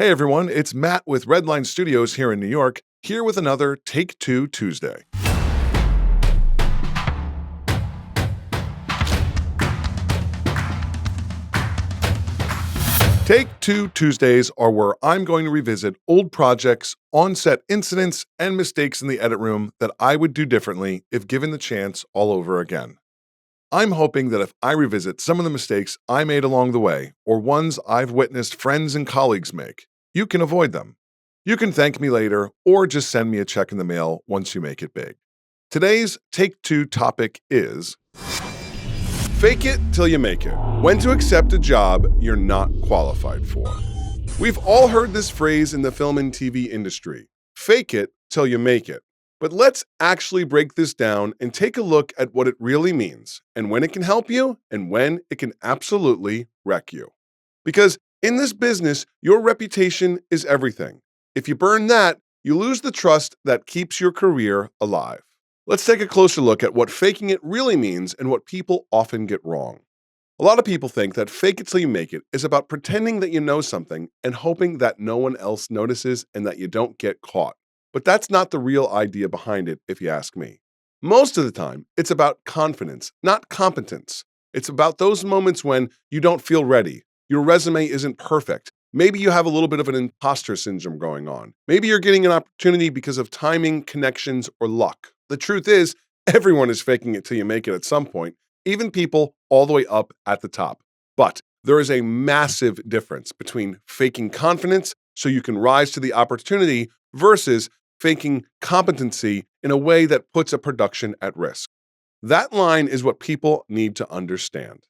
Hey everyone, it's Matt with Redline Studios here in New York, here with another Take Two Tuesday. Take Two Tuesdays are where I'm going to revisit old projects, on-set incidents, and mistakes in the edit room that I would do differently if given the chance all over again. I'm hoping that if I revisit some of the mistakes I made along the way, or ones I've witnessed friends and colleagues make, you can avoid them. You can thank me later, or just send me a check in the mail once you make it big. Today's Take Two topic is fake it till you make it. When to accept a job you're not qualified for. We've all heard this phrase in the film and TV industry, fake it till you make it. But let's actually break this down and take a look at what it really means, and when it can help you, and when it can absolutely wreck you. Because in this business, your reputation is everything. If you burn that, you lose the trust that keeps your career alive. Let's take a closer look at what faking it really means and what people often get wrong. A lot of people think that fake it till you make it is about pretending that you know something and hoping that no one else notices and that you don't get caught. But that's not the real idea behind it, if you ask me. Most of the time, it's about confidence, not competence. It's about those moments when you don't feel ready. Your resume isn't perfect. Maybe you have a little bit of an imposter syndrome going on. Maybe you're getting an opportunity because of timing, connections, or luck. The truth is, everyone is faking it till you make it at some point, even people all the way up at the top. But there is a massive difference between faking confidence so you can rise to the opportunity versus faking competency in a way that puts a production at risk. That line is what people need to understand.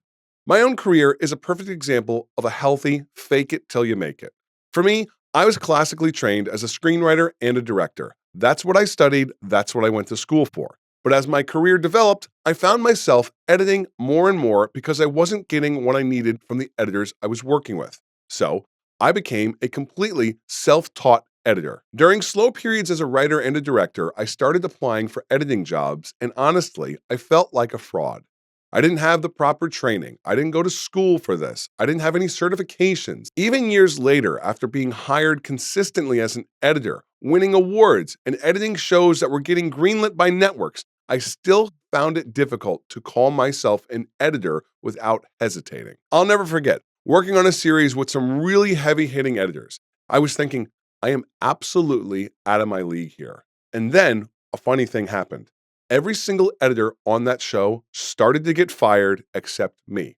My own career is a perfect example of a healthy fake it till you make it. For me, I was classically trained as a screenwriter and a director. That's what I studied, that's what I went to school for. But as my career developed, I found myself editing more and more because I wasn't getting what I needed from the editors I was working with. So I became a completely self-taught editor. During slow periods as a writer and a director, I started applying for editing jobs, and honestly, I felt like a fraud. I didn't have the proper training. I didn't go to school for this. I didn't have any certifications. Even years later, after being hired consistently as an editor, winning awards, and editing shows that were getting greenlit by networks, I still found it difficult to call myself an editor without hesitating. I'll never forget working on a series with some really heavy-hitting editors. I was thinking, I am absolutely out of my league here. And then a funny thing happened. Every single editor on that show started to get fired except me.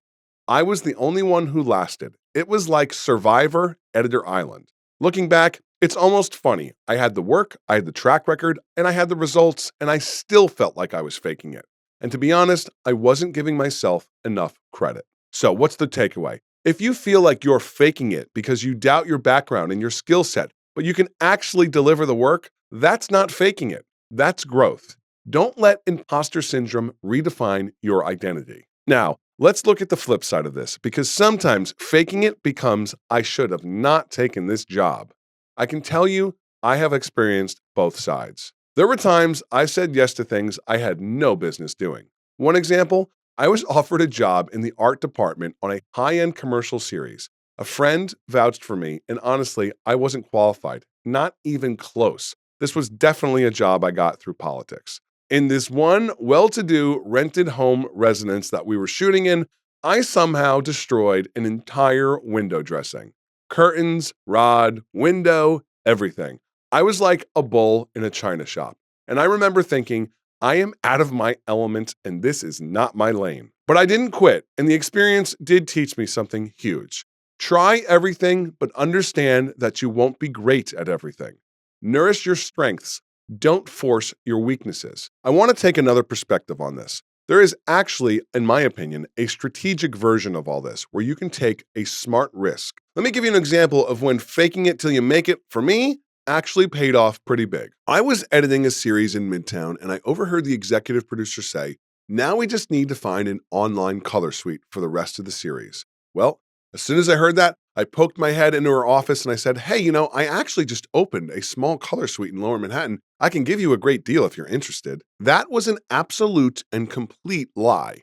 I was the only one who lasted. It was like Survivor, Editor Island. Looking back, it's almost funny. I had the work, I had the track record, and I had the results, and I still felt like I was faking it. And to be honest, I wasn't giving myself enough credit. So what's the takeaway? If you feel like you're faking it because you doubt your background and your skill set, but you can actually deliver the work, that's not faking it. That's growth. Don't let imposter syndrome redefine your identity. Now, let's look at the flip side of this, because sometimes faking it becomes, I should have not taken this job. I can tell you, I have experienced both sides. There were times I said yes to things I had no business doing. One example, I was offered a job in the art department on a high-end commercial series. A friend vouched for me, and honestly, I wasn't qualified, not even close. This was definitely a job I got through politics. In this one well-to-do rented home residence that we were shooting in, I somehow destroyed an entire window dressing. Curtains, rod, window, everything. I was like a bull in a china shop. And I remember thinking, I am out of my element and this is not my lane. But I didn't quit, and the experience did teach me something huge. Try everything, but understand that you won't be great at everything. Nourish your strengths. Don't force your weaknesses. I want to take another perspective on this. There is actually, in my opinion, a strategic version of all this where you can take a smart risk. Let me give you an example of when faking it till you make it, for me, actually paid off pretty big. I was editing a series in Midtown and I overheard the executive producer say, "Now we just need to find an online color suite for the rest of the series." Well, as soon as I heard that, I poked my head into her office and I said, "Hey, I actually just opened a small color suite in Lower Manhattan. I can give you a great deal if you're interested." That was an absolute and complete lie.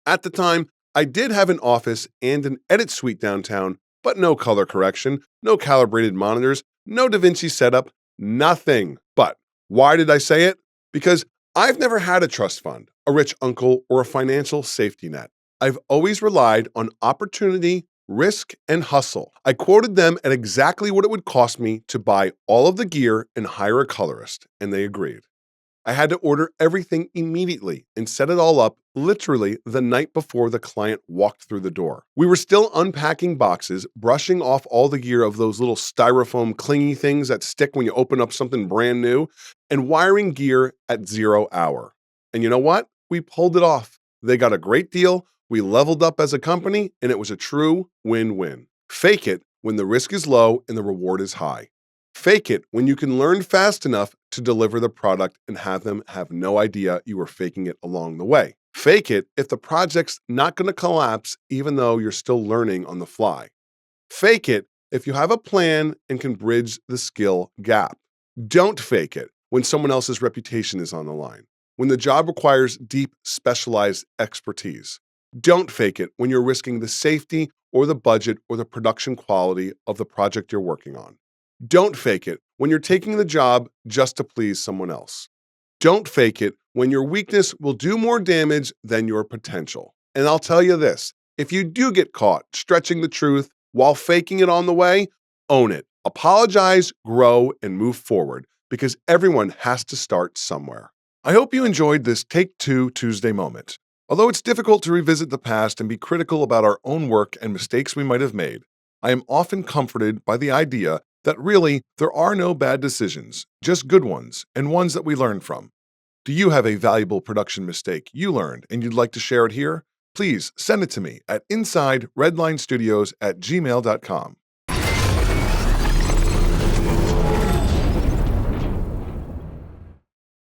At the time, I did have an office and an edit suite downtown, but no color correction, no calibrated monitors, no DaVinci setup, nothing. But why did I say it? Because I've never had a trust fund, a rich uncle, or a financial safety net. I've always relied on opportunity, risk, and hustle. I quoted them at exactly what it would cost me to buy all of the gear and hire a colorist, and they agreed. I had to order everything immediately and set it all up literally the night before the client walked through the door. We were still unpacking boxes, brushing off all the gear of those little styrofoam clingy things that stick when you open up something brand new, and wiring gear at 0 hour. And you know what? We pulled it off. They got a great deal, we leveled up as a company, and it was a true win-win. Fake it when the risk is low and the reward is high. Fake it when you can learn fast enough to deliver the product and have them have no idea you were faking it along the way. Fake it if the project's not going to collapse even though you're still learning on the fly. Fake it if you have a plan and can bridge the skill gap. Don't fake it when someone else's reputation is on the line, when the job requires deep, specialized expertise. Don't fake it when you're risking the safety or the budget or the production quality of the project you're working on. Don't fake it when you're taking the job just to please someone else. Don't fake it when your weakness will do more damage than your potential. And I'll tell you this, if you do get caught stretching the truth while faking it on the way, own it. Apologize, grow, and move forward because everyone has to start somewhere. I hope you enjoyed this Take Two Tuesday moment. Although it's difficult to revisit the past and be critical about our own work and mistakes we might have made, I am often comforted by the idea that really there are no bad decisions, just good ones and ones that we learn from. Do you have a valuable production mistake you learned and you'd like to share it here? Please send it to me at insideredlinestudios@gmail.com.